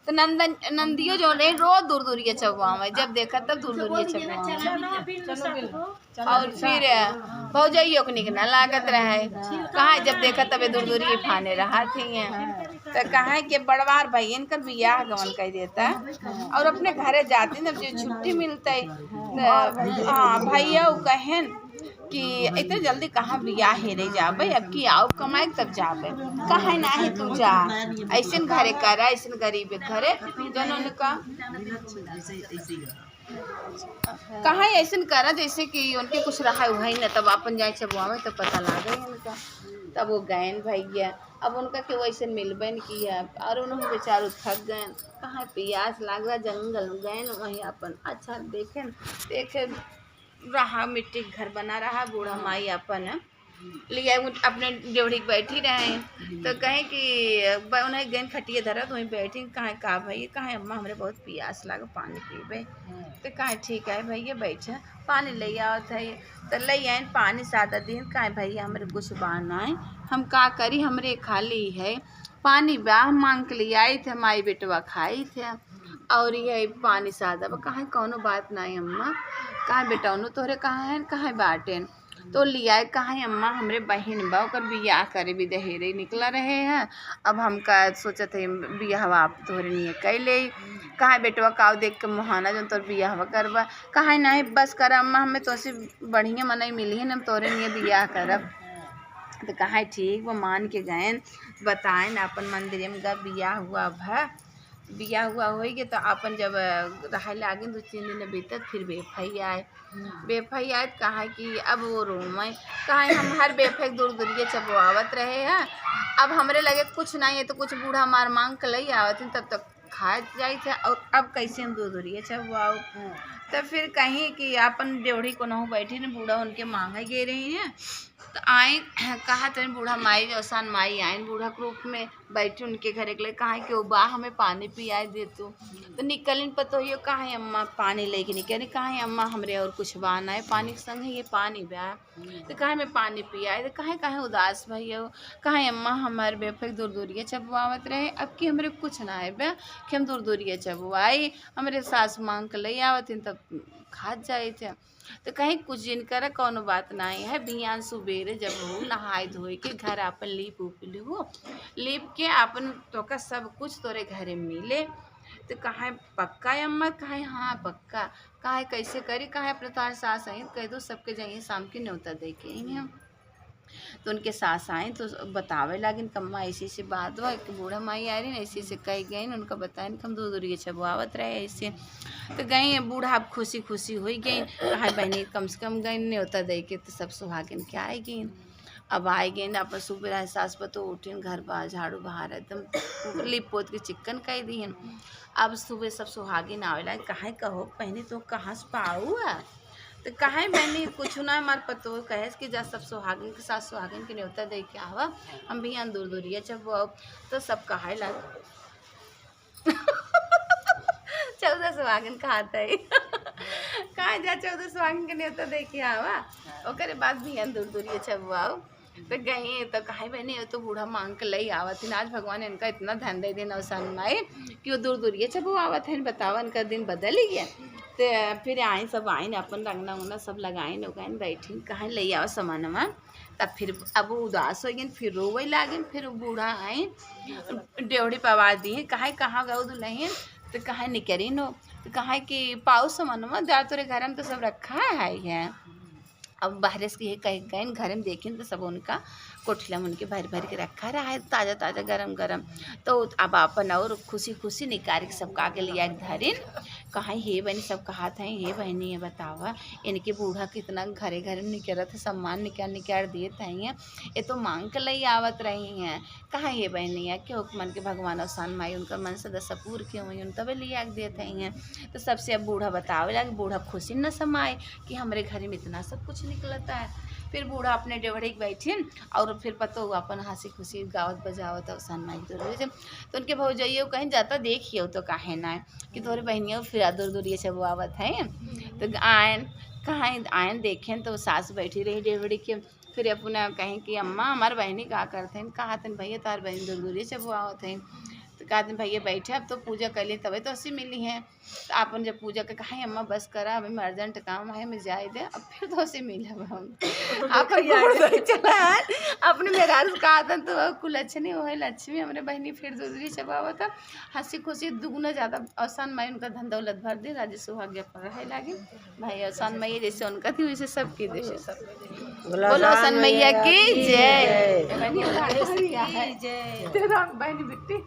तो नंदियो जो रहे रोज दूर दूर ये चबुआ जब देखा तब दूर दूर ये चबुआ और फिर भौजाइयों को निकना लागत रहे कहा जब देखा तब दूर दूर ये फाने रहा थी तो कहा कि बड़वार भैया कर बियाह गवन कह देता और अपने घरे जाते जब जो छुट्टी मिलता है हाँ भैया कहें कि इतने जल्दी कहाँ बियाह है नहीं जाबे अब की आओ कमाए तब जाबे कहा ना है तू जा ऐसे घरे करा ऐसे गरीब घरे जनों का कहा ऐसे करा जैसे कि उनके कुछ रहा हुआ ही ना तब अपन जाए चबुआ में तो पता लगा उनका तब वो गए भैया अब उनका क्यों ऐसे मिलबे नहीं किया और उन्होंने बेचारो थक गए कहाँ प्यास लग रहा जंगल गए वहीं अपन अच्छा देखे रहा मिट्टी घर बना रहा बूढ़ा माई अपन लिया अपने ड्योढ़ी बैठी रहे तो कहें कि उन्हें गैन खटिए धरा तो वहीं बैठी कहाँ का भैया कहाँ अम्मा हमरे बहुत प्यास लगा पानी पीबे तो कहाँ ठीक है भैया बैठे पानी ले आओ थे तो ले आए पानी सादा दिन कहाँ भैया हमारे कुछ बनाए हम का करी हमरे खाली है पानी ब्याह मांग के लिए आई थे माई बेटवा खाई थे और ये पानी सादा कहाँ कौनो बात नहीं अम्मा कहाँ बेटा उन्हों तोहरे कहाँ बाटेन तो लिया कहाँ अम्मा हमरे बहन बा ओकर बियाह करे भी दहेरे निकला रहे हैं अब हम का सोचत है बियाह आप तोहरे नहीं कह ले कहाँ बेटवा काव देख के मुहाना जो तोर बियाह करबा कहाँ नहीं बस कर अम्मा हमें तो से बढ़िया मनई मिली है ना तोहरे नहीं बियाह करब तो कहाँ ठीक वो मान के गए बताएं अपन मंदिर में बियाह हुआ भा बिया हुआ होगी तो अपन जब रहा लागे 2-3 दिन बीतत फिर बेफाई आए कहा कि अब वो रूम है कहा हम हर बेफाई दूर दूर चबुआवत रहे हैं अब हमरे लगे कुछ नहीं है तो कुछ बूढ़ा मार मांग के लई आवत तब तक खा जाए थे और अब कैसे हम दूर दूर चबुआओ तो फिर कहीं कि अपन ड्योढ़ी को न बैठे न बूढ़ा उनके मांगे गे रही हैं तो आए कहा तो बूढ़ा माई औसान माई आए बूढ़ा के रूप में बैठे उनके घर के लिए कहा कि वो बा हमें पानी पिया दे तो निकलिन पता हो कहा है अम्मा पानी लेके निकल कहा है अम्मा हमरे और कुछ बाना है पानी के संग है ये पानी ब्याह तो कहा मैं पानी पिया तो कहा उदास भैया कहा अम्मा हमारे बेफक दूर दूरिया चबुआवत रहे अब कि हमरे कुछ ना है ब्याह कि हम दूर दूरिया चबुआई हमरे सास मांग के ले आवत तब खा जाए थे तो कहीं कुछ दिन कर कौनो बात नहीं है बिहान सुबेरे जब हो नहाए धोए के घर अपन लीप के अपन तो का सब कुछ तोरे घरे मिले तो कहा पक्का अम्मा कहा हाँ पक्का कहा कैसे करी कहा अपने तार सास आई कह दो सबके जाइए शाम की न्योता दे के आई हम तो उनके सास आए तो बतावे लगिन कम्मा ऐसी से बात हुआ कि बूढ़ा माई आ रही ऐसी से कह गई उनका बताए हम दूर दूर चबुआवत रहे ऐसे तो गई बूढ़ा अब खुशी खुशी हो गई कहा बहनी कम से कम गई न्योता दे के तो सब सुहागिन के आए गई अब आए गई अपन सुबह सास पतो उठिन घर बाहर झाड़ू बाहर एकदम लिप पोत के चिक्कन कह दी अब सुबह सब सुहागिन आवेला कहाँ कहो पहले तो कहाँ से पाऊ तो कहा मैंने कुछ ना हमारे पतो कहे कि जा सब सुहागिन के साथ सुहागिन के न्योता दे के आवा हम भी यहाँ दूर दूरिया जब तो सब कहा लग 14 सुहागिन कहता है कहा जा 14 सुहागिन के न्योता दे के आवा ओकरे बाद भी यहाँ दूर दूरिया चबुआओ तो गई तो कहा बहनी तो बूढ़ा मांग के लई आवत है आज भगवान इनका इतना धन दे देना अवसान माए कि वो दूर दूरिया चबुआवत है बतावा इनका दिन बदल ही गया तो फिर आए सब आए अपन रंगना उंगना सब लगाए उगाए बैठी कहाँ ले आओ सामान वामान तब फिर अब उदास हो गए फिर रोवे लागे फिर बूढ़ा आए ड्योढ़ी पवा दिए कहाँ गए दुल्हन तो कहाँ निकरी नो तो कहाँ कि पाओ सामान जा तोरे घर में तो सब रखा है अब बाहर से कहीं गए घर में देखें तो सब उनका कोठिला में उनके भर के रखा रहा है ताज़ा ताज़ा गरम गरम तो अब अपन और खुशी खुशी निकाल के सबका आगे लिया धरिन कहाँ हे बहनी सब कहा था हे बहनी ये बतावा इनके बूढ़ा कितना घरे घर में निकल थे सम्मान निकाल दिए थे ये तो मांग के लिए आवत रही हैं कहाँ ये बहनी है क्यों मन के भगवान अवसान माई उनका मन से दसपूर क्यों हुई उन तब लिया देते हैं तो सबसे अब बूढ़ा बतावे लगे बूढ़ा खुशी न समाए कि हमारे घर में इतना सब कुछ निकलता है फिर बूढ़ा अपने ड्योढ़ी के बैठिन और फिर पतो हुआ अपन हंसी खुशी गावत बजावत अवसान माई दूर तो उनके भौजाइयों कहीं जाता देखिए तो काहे ना कि तोरे बहनियों फिर दूर दूर ये सब आवत है तो आयन कहाँ आयन देखें तो सास बैठी रही ड्योढ़ी के फिर अपना कहें कि अम्मा हमारे बहनी का करते हैं कहा तन भैया तार बहन दूर दूर ये सब आवत है तो एक आदमी भैया बैठे अब तो पूजा कर लिए तभी तो 80 मिली हैं। तो आपन जब पूजा के कहा अम्मा बस करा अभी मैं अर्जेंट काम है मैं जाए दे अब फिर तो 80 मिले हम आप चला अपने मेरा कहा था तो कुलच्छनी वही लक्ष्मी हमारे बहनी फिर दूसरी चबावा था हंसी खुशी दुगुना ज़्यादा आसान माई उनका धन दौलत भर दे राजे सुहाग्य पर रहे लागे भाई आसान मैया जैसे उनका थी वैसे सबकी दे बोलो आसान मैया की जय। बहनी बिट्टी